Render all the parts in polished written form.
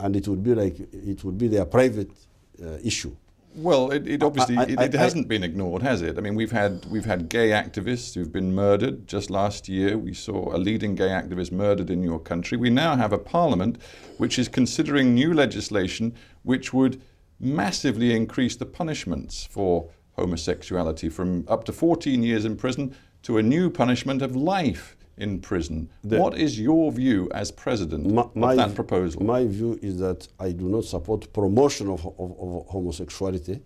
and it would be their private issue. Well, it obviously hasn't been ignored, has it? I mean, we've had gay activists who've been murdered. Just last year, we saw a leading gay activist murdered in your country. We now have a parliament which is considering new legislation which would massively increase the punishments for homosexuality, from up to 14 years in prison to a new punishment of life in prison. What is your view as president of that proposal? My view is that I do not support promotion of homosexuality,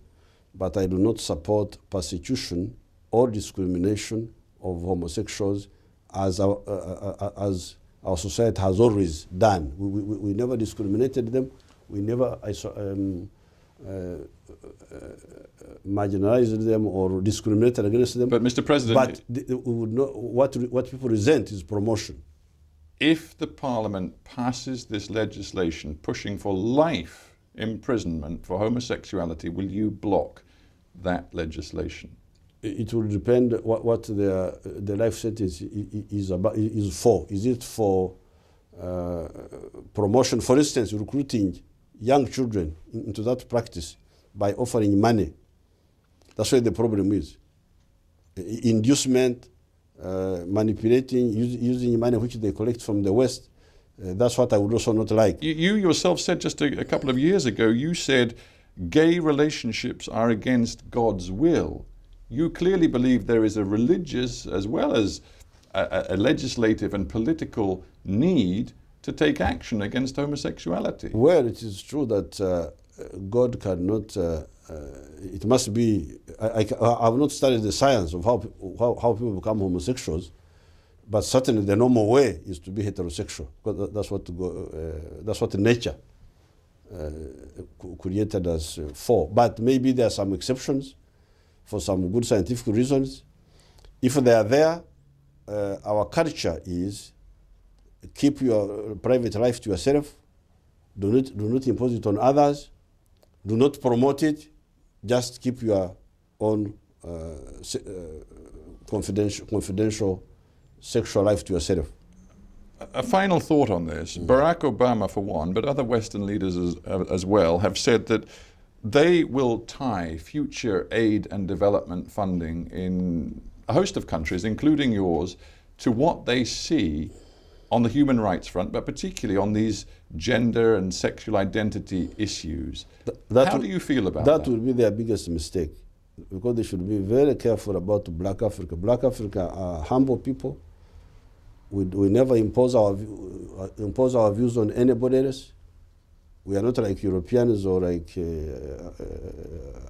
but I do not support persecution or discrimination of homosexuals as our society has always done. We never discriminated them. We never marginalized them or discriminated against them. But Mr. President, what people resent is promotion. If the Parliament passes this legislation pushing for life imprisonment for homosexuality, will you block that legislation? It will depend what the life sentence is for. Is it for promotion, for instance, recruiting young children into that practice by offering money? That's where the problem is. Inducement, manipulating, using money which they collect from the West. That's what I would also not like. You yourself said just a couple of years ago, you said gay relationships are against God's will. You clearly believe there is a religious as well as a legislative and political need to take action against homosexuality. Well, it is true that God cannot, it must be, I have not studied the science of how people become homosexuals, but certainly the normal way is to be heterosexual, because that's what nature created us for. But maybe there are some exceptions for some good scientific reasons. If they are there, our culture is keep your private life to yourself. Do not impose it on others. Do not promote it. Just keep your own confidential sexual life to yourself. A final thought on this. Barack Obama, for one, but other Western leaders as well, have said that they will tie future aid and development funding in a host of countries, including yours, to what they see on the human rights front, but particularly on these gender and sexual identity issues. How do you feel about that? That would be their biggest mistake, because they should be very careful about Black Africa. Black Africa are humble people. We never impose our views on anybody else. We are not like Europeans or like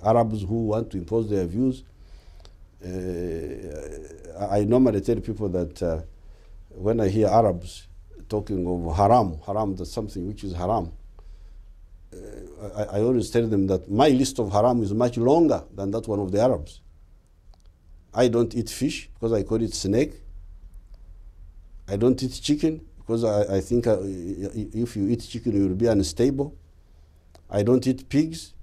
Arabs who want to impose their views. I normally tell people that when I hear Arabs talking of haram, that's something which is haram. I always tell them that my list of haram is much longer than that one of the Arabs. I don't eat fish because I call it snake. I don't eat chicken because I think if you eat chicken, you will be unstable. I don't eat pigs.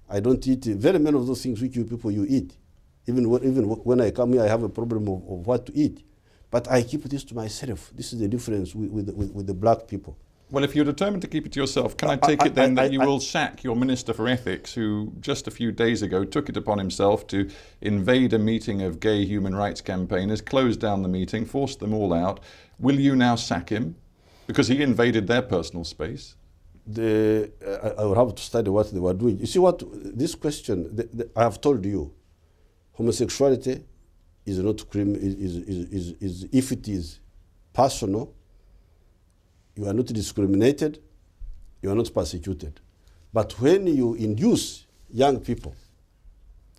I don't eat very many of those things which you eat. Even when I come here, I have a problem of what to eat. But I keep this to myself. This is the difference with the black people. Well, if you're determined to keep it to yourself, can I take it then that you will sack your Minister for Ethics, who just a few days ago took it upon himself to invade a meeting of gay human rights campaigners, closed down the meeting, forced them all out. Will you now sack him? Because he invaded their personal space. I would have to study what they were doing. You see what, this question, I have told you, homosexuality is not if it is personal, you are not discriminated, you are not persecuted. But when you induce young people,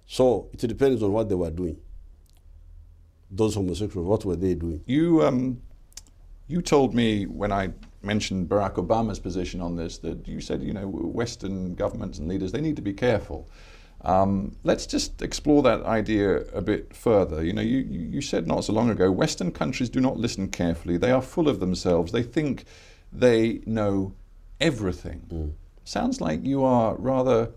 so it depends on what they were doing. Those homosexuals, what were they doing? You told me when I mentioned Barack Obama's position on this that you said, Western governments and leaders, they need to be careful. Let's just explore that idea a bit further. You said not so long ago, Western countries do not listen carefully. They are full of themselves. They think they know everything. Sounds like you are rather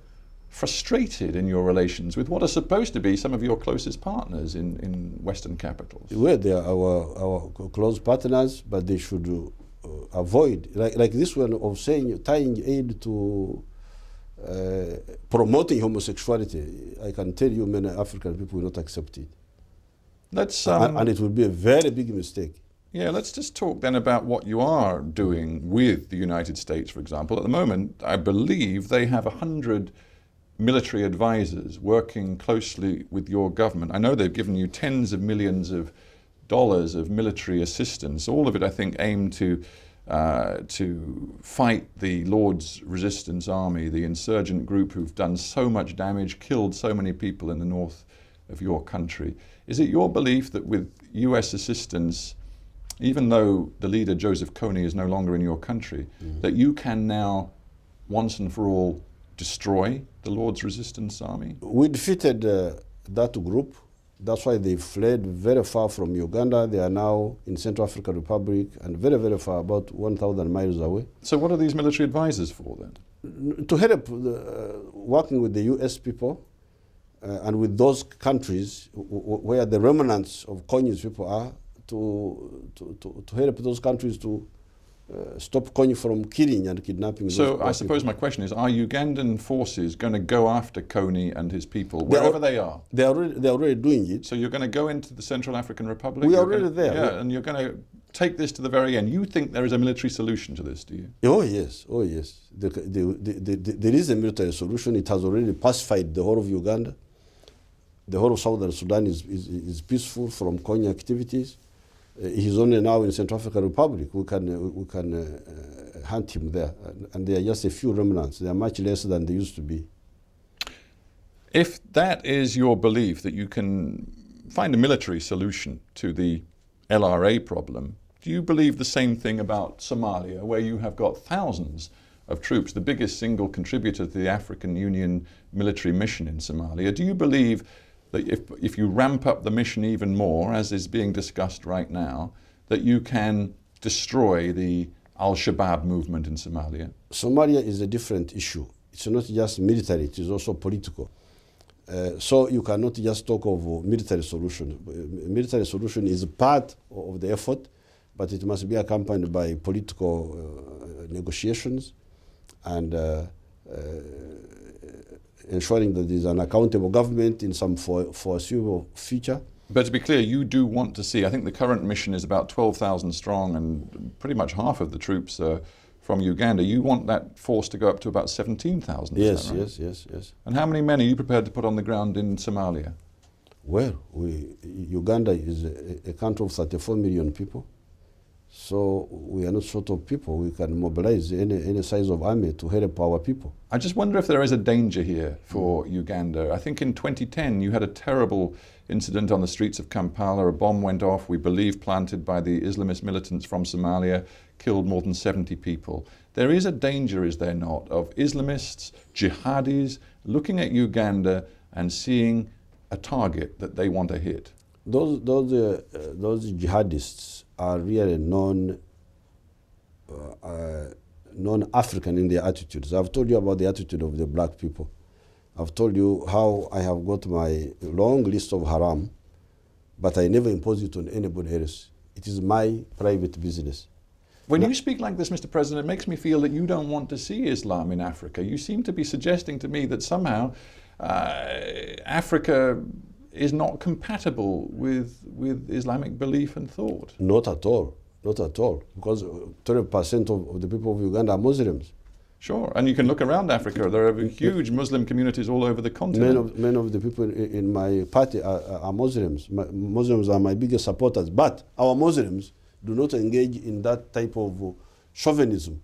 frustrated in your relations with what are supposed to be some of your closest partners in Western capitals. Well, they are our close partners, but they should avoid, like this one of saying, tying aid to promoting homosexuality. I can tell you many African people will not accept it. Let's, and it will be a very big mistake. Yeah, let's just talk then about what you are doing with the United States, for example. At the moment, I believe they have 100 military advisors working closely with your government. I know they've given you tens of millions of dollars of military assistance, all of it, I think, aimed to fight the Lord's Resistance Army, the insurgent group who've done so much damage, killed so many people in the north of your country. Is it your belief that with US assistance, even though the leader, Joseph Kony, is no longer in your country, that you can now, once and for all, destroy the Lord's Resistance Army? We defeated that group. That's why they fled very far from Uganda. They are now in Central African Republic and very, very far, about 1,000 miles away. So what are these military advisors for then? To help working with the US people and with those countries where the remnants of Kony's people are, to help those countries to stop Kony from killing and kidnapping. So I suppose my question is, are Ugandan forces going to go after Kony and his people, wherever they are? They're already doing it. So you're going to go into the Central African Republic? We are already there. Yeah, and you're going to take this to the very end. You think there is a military solution to this, do you? Oh yes, oh yes. There is a military solution. It has already pacified the whole of Uganda. The whole of Southern Sudan is peaceful from Kony activities. He's only now in Central African Republic. We can hunt him there, and there are just a few remnants. They are much less than they used to be. If that is your belief, that you can find a military solution to the LRA problem, do you believe the same thing about Somalia, where you have got thousands of troops, the biggest single contributor to the African Union military mission in Somalia? Do you believe that if you ramp up the mission even more, as is being discussed right now, that you can destroy the Al-Shabaab movement in Somalia? Somalia is a different issue. It's not just military, it is also political. So you cannot just talk of a military solution. A military solution is part of the effort, but it must be accompanied by political negotiations and ensuring that there is an accountable government in some foreseeable future. But to be clear, you do want to see, I think the current mission is about 12,000 strong and pretty much half of the troops are from Uganda. You want that force to go up to about 17,000, yes, right? yes. And how many men are you prepared to put on the ground in Somalia? Well, Uganda is a country of 34 million people. So we are not short of people. We can mobilize any size of army to help our people. I just wonder if there is a danger here for Uganda. I think in 2010 you had a terrible incident on the streets of Kampala. A bomb went off, we believe planted by the Islamist militants from Somalia, killed more than 70 people. There is a danger, is there not, of Islamists, jihadis, looking at Uganda and seeing a target that they want to hit. Those jihadists are really non-African in their attitudes. I've told you about the attitude of the black people. I've told you how I have got my long list of haram, but I never impose it on anybody else. It is my private business. When you speak like this, Mr. President, it makes me feel that you don't want to see Islam in Africa. You seem to be suggesting to me that somehow Africa is not compatible with Islamic belief and thought. Not at all, not at all, because 12% of the people of Uganda are Muslims. Sure, and you can look around Africa. There are huge Muslim communities all over the continent. Many of the people in my party are Muslims. Muslims are my biggest supporters, but our Muslims do not engage in that type of chauvinism.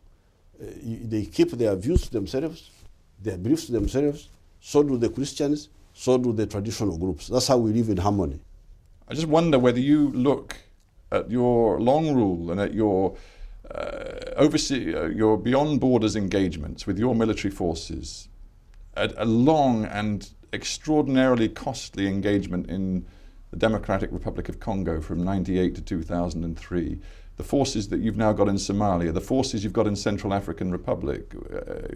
They keep their views to themselves, their beliefs to themselves. So do the Christians, so do the traditional groups. That's how we live in harmony. I just wonder whether you look at your long rule and at your your beyond borders engagements with your military forces, a long and extraordinarily costly engagement in the Democratic Republic of Congo from 98 to 2003, the forces that you've now got in Somalia, the forces you've got in Central African Republic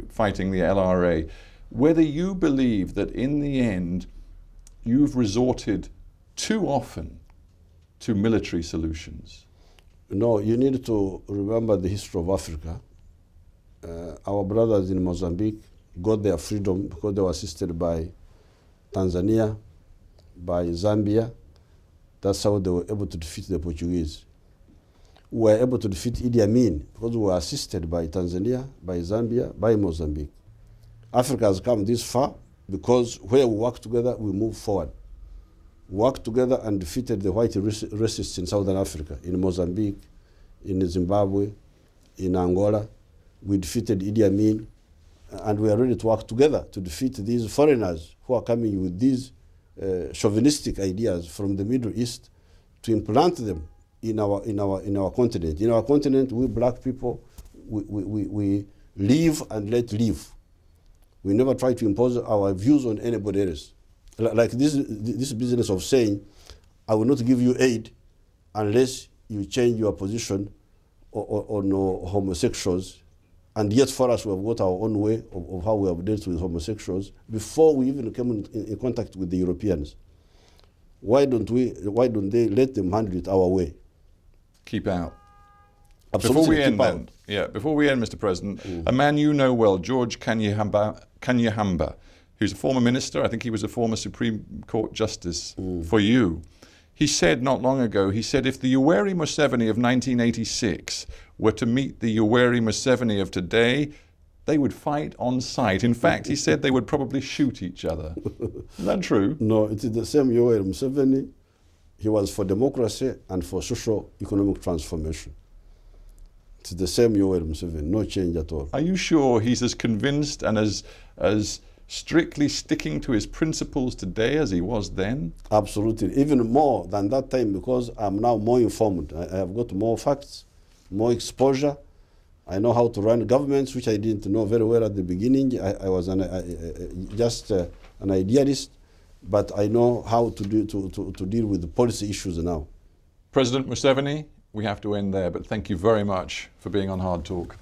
fighting the LRA, whether you believe that in the end you've resorted too often to military solutions. No, you need to remember the history of Africa. Our brothers in Mozambique got their freedom because they were assisted by Tanzania, by Zambia. That's how they were able to defeat the Portuguese. We were able to defeat Idi Amin because we were assisted by Tanzania, by Zambia, by Mozambique. Africa has come this far because where we work together, we move forward. We worked together and defeated the white racists in Southern Africa, in Mozambique, in Zimbabwe, in Angola. We defeated Idi Amin, and we are ready to work together to defeat these foreigners who are coming with these chauvinistic ideas from the Middle East to implant them in our continent. In our continent, we black people, we live and let live. We never try to impose our views on anybody else. Like this business of saying, I will not give you aid unless you change your position on homosexuals. And yet for us, we have got our own way of how we have dealt with homosexuals before we even came in contact with the Europeans. Why don't they let them handle it our way? Keep out. Absolutely. Before we end, then, before we end, Mr. President, a man you know well, George Kanyahamba, who's a former minister. I think he was a former Supreme Court Justice for you. He said not long ago, he said, if the YOWERI Museveni of 1986 were to meet the YOWERI Museveni of today, they would fight on sight. In fact, he said they would probably shoot each other. Is that true? No, it is the same YOWERI Museveni. He was for democracy and for socio-economic transformation. It's the same YOWERI Museveni, no change at all. Are you sure he's as convinced and as strictly sticking to his principles today as he was then? Absolutely, even more than that time, because I'm now more informed. I have got more facts, more exposure. I know how to run governments, which I didn't know very well at the beginning. I was just an idealist, but I know how to deal with the policy issues now. President Museveni, we have to end there, but thank you very much for being on Hard Talk.